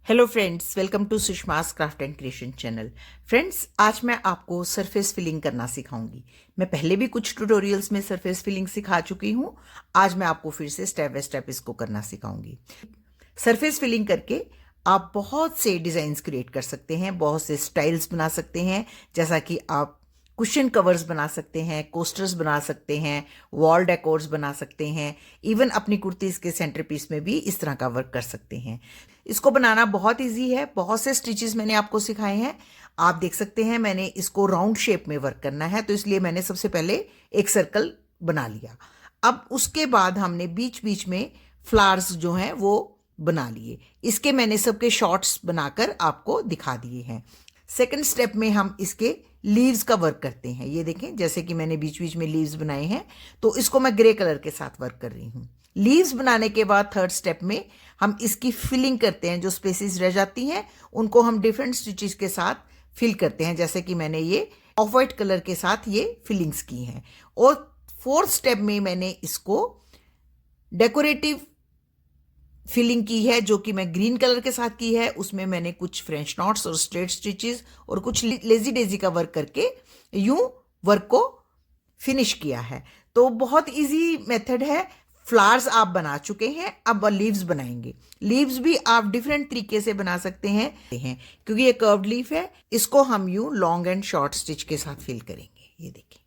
Hello friends, welcome to Sushma's craft and creation channel. Friends, आज मैं आपको सरफेस फिलिंग करना सिखाऊंगी। मैं पहले भी कुछ ट्यूटोरियल्स में सरफेस फिलिंग सिखा चुकी हूँ। आज मैं आपको फिर से स्टेप बाय स्टेप इसको करना सिखाऊंगी। सरफेस फिलिंग करके आप बहुत से डिज़ाइंस क्रिएट कर सकते हैं, बहुत से स्टाइल्स बना सकते हैं। जैसा कि आप कुशन कवर्स बना सकते हैं, कोस्टर्स बना सकते हैं, वॉल डेकोर्स बना सकते हैं, इवन अपनी कुर्तीज़ के सेंटर पीस में भी इस तरह का वर्क कर सकते हैं। इसको बनाना बहुत इजी है। बहुत से स्टिचेस मैंने आपको सिखाए हैं। आप देख सकते हैं मैंने इसको राउंड शेप में वर्क करना है, तो इसलिए मैंने सबसे पहले एक सर्कल बना लिया। अब उसके बाद हमने बीच बीच में फ्लावर्स जो हैं वो बना लिए। इसके मैंने सबके शॉर्ट्स बनाकर आपको दिखा दिए हैं। सेकंड स्टेप में हम इसके लीव्स का वर्क करते हैं। ये देखें, जैसे कि मैंने बीच बीच में लीव्स बनाए हैं, तो इसको मैं ग्रे कलर के साथ वर्क कर रही हूँ। लीव्स बनाने के बाद थर्ड स्टेप में हम इसकी फिलिंग करते हैं। जो स्पेसेस रह जाती हैं उनको हम डिफरेंट स्टिचेस के साथ फिल करते हैं, जैसे कि मैंने ये ऑफ वाइट कलर के साथ ये फिलिंग्स की हैं। और फोर्थ स्टेप में मैंने इसको डेकोरेटिव फिलिंग की है, जो कि मैं ग्रीन कलर के साथ की है। उसमें मैंने कुछ फ्रेंच नॉट्स और स्ट्रेट स्टिचेस और कुछ लेजी डेजी का वर्क करके यूं वर्क को फिनिश किया है। तो बहुत इजी मेथड है। फ्लावर्स आप बना चुके हैं, अब लीव्स बनाएंगे। लीव्स भी आप डिफरेंट तरीके से बना सकते हैं क्योंकि ये कर्व्ड लीफ है। इसको हम यूं लॉन्ग एंड शॉर्ट स्टिच के साथ फिल करेंगे। ये देखिए,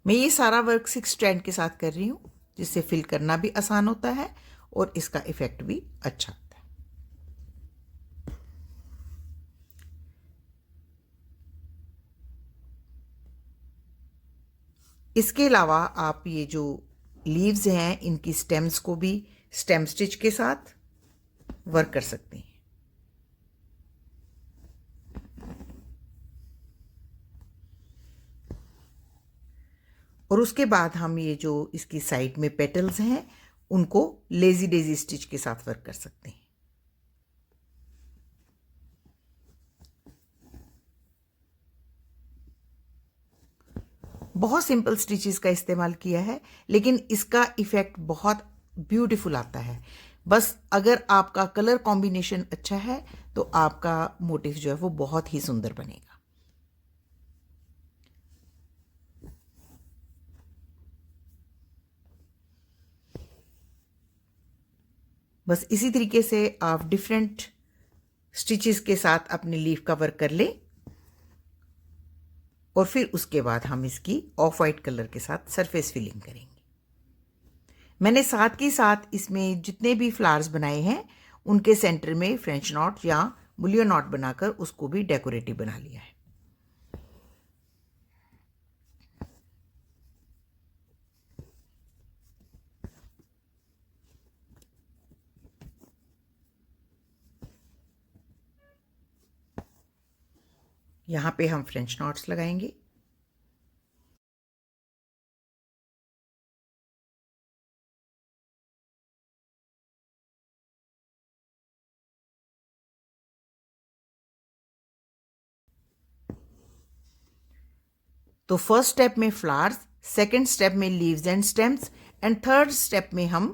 मैं ये सारा वर्क 6 स्ट्रैंड के साथ कर रही हूँ, जिससे फिल करना भी आसान होता है और इसका इफेक्ट भी अच्छा होता है। इसके अलावा आप ये जो लीव्स हैं इनकी स्टेम्स को भी स्टेम स्टिच के साथ वर्क कर सकते हैं। और उसके बाद हम ये जो इसकी साइड में पेटल्स हैं उनको लेजी डेजी स्टिच के साथ वर्क कर सकते हैं। बहुत सिंपल स्टिचेस का इस्तेमाल किया है, लेकिन इसका इफेक्ट बहुत ब्यूटीफुल आता है। बस अगर आपका कलर कॉम्बिनेशन अच्छा है तो आपका मोटिव जो है वो बहुत ही सुंदर बनेगा। बस इसी तरीके से आप डिफरेंट स्टिचेस के साथ अपनी लीफ का वर्क कर लें और फिर उसके बाद हम इसकी ऑफ वाइट कलर के साथ सरफेस फिलिंग करेंगे। मैंने साथ के साथ इसमें जितने भी फ्लावर्स बनाए हैं उनके सेंटर में फ्रेंच नॉट या बुलियन नॉट बनाकर उसको भी डेकोरेटिव बना लिया है। यहाँ पे हम फ्रेंच नॉट्स लगाएंगे। तो फर्स्ट स्टेप में फ्लावर्स, सेकंड स्टेप में leaves and stems, and third step में हम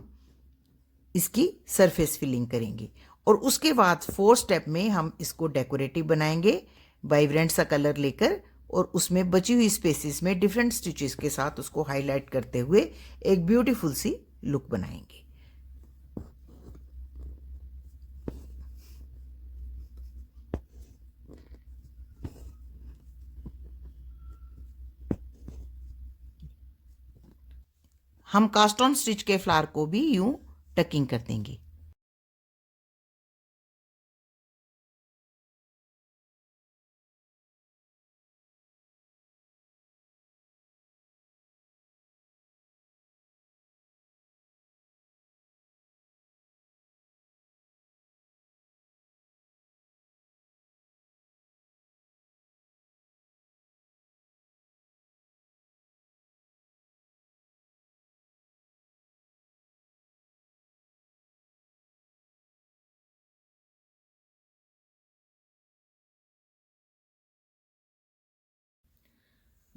इसकी सरफेस फिलिंग करेंगे। और उसके बाद फोर्थ स्टेप में हम इसको डेकोरेटिव बनाएंगे वाइब्रेंट सा कलर लेकर, और उसमें बची हुई स्पेसेस में डिफरेंट स्टिचेस के साथ उसको हाईलाइट करते हुए एक ब्यूटीफुल सी लुक बनाएंगे। हम कास्ट ऑन स्टिच के फ्लावर को भी यूं टकिंग कर देंगे।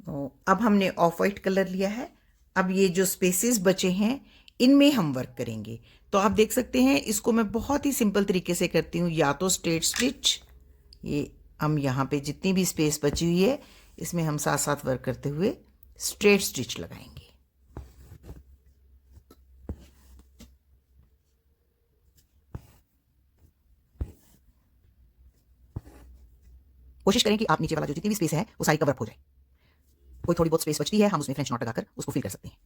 तो अब हमने ऑफ वाइट कलर लिया है। अब ये जो स्पेसेस बचे हैं इनमें हम वर्क करेंगे। तो आप देख सकते हैं इसको मैं बहुत ही सिंपल तरीके से करती हूँ, या तो स्ट्रेट स्टिच, ये हम यहाँ पे जितनी भी स्पेस बची हुई है इसमें हम साथ साथ वर्क करते हुए स्ट्रेट स्टिच लगाएंगे। कोशिश करें कि आप नीचे वाला जो जितनी भी स्पेस है वो सारी कवर अप हो जाए। कोई थोड़ी बहुत स्पेस बचती है हम उसमें फ्रेंच नॉट लगाकर उसको फिल कर सकते हैं।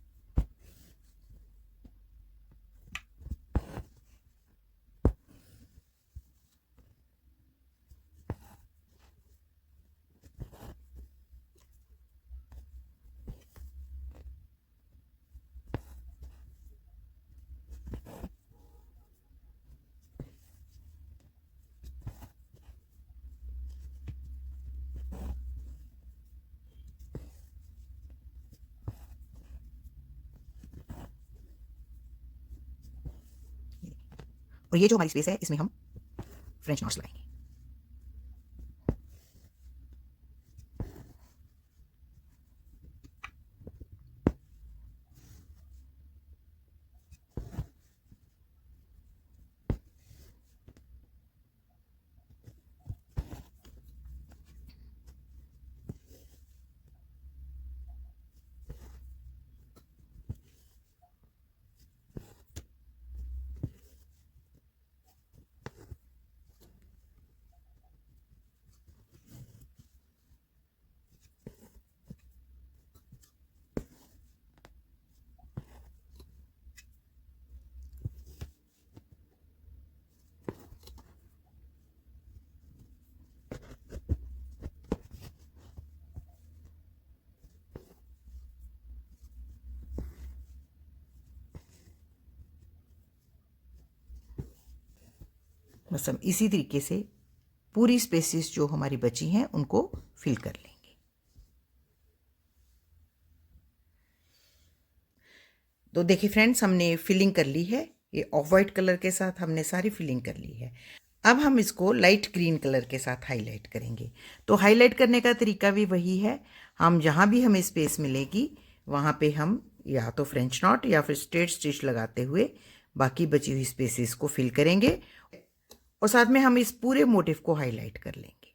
और ये जो हमारी स्पेस है इसमें हम फ्रेंच नॉट्स लगाएंगे। बस हम इसी तरीके से पूरी स्पेसेस जो हमारी बची हैं उनको फिल कर लेंगे। तो देखिए फ्रेंड्स, हमने फिलिंग कर ली है। ये ऑफ वाइट कलर के साथ हमने सारी फिलिंग कर ली है। अब हम इसको लाइट ग्रीन कलर के साथ हाईलाइट करेंगे। तो हाईलाइट करने का तरीका भी वही है, हम जहाँ भी हमें स्पेस मिलेगी वहाँ पे हम या तो फ्रेंच नॉट या फिर स्ट्रेट स्टिच लगाते हुए बाकी बची हुई स्पेसेस को फिल करेंगे और साथ में हम इस पूरे मोटिव को हाईलाइट कर लेंगे।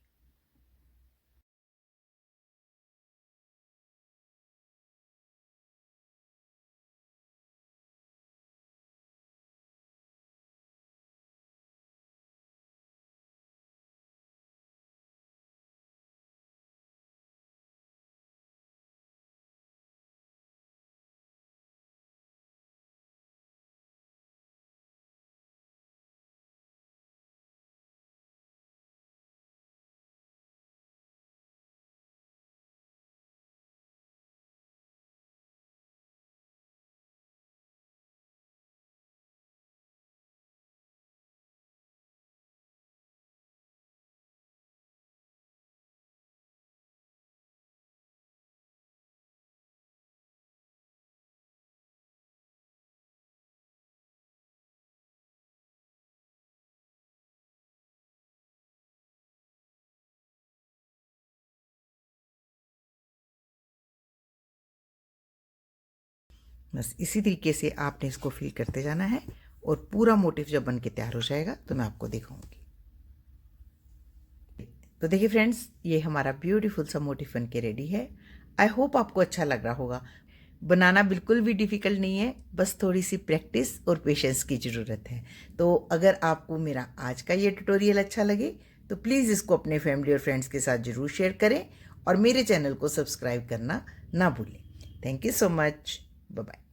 बस इसी तरीके से आपने इसको फिल करते जाना है और पूरा मोटिव जब बन के तैयार हो जाएगा तो मैं आपको दिखाऊंगी। तो देखिए फ्रेंड्स, ये हमारा ब्यूटीफुल सा मोटिव बन के रेडी है। आई होप आपको अच्छा लग रहा होगा। बनाना बिल्कुल भी डिफ़िकल्ट नहीं है, बस थोड़ी सी प्रैक्टिस और पेशेंस की ज़रूरत है। तो अगर आपको मेरा आज का ये ट्यूटोरियल अच्छा लगे तो प्लीज़ इसको अपने फैमिली और फ्रेंड्स के साथ ज़रूर शेयर करें और मेरे चैनल को सब्सक्राइब करना ना भूलें। Thank you so much. Bye bye.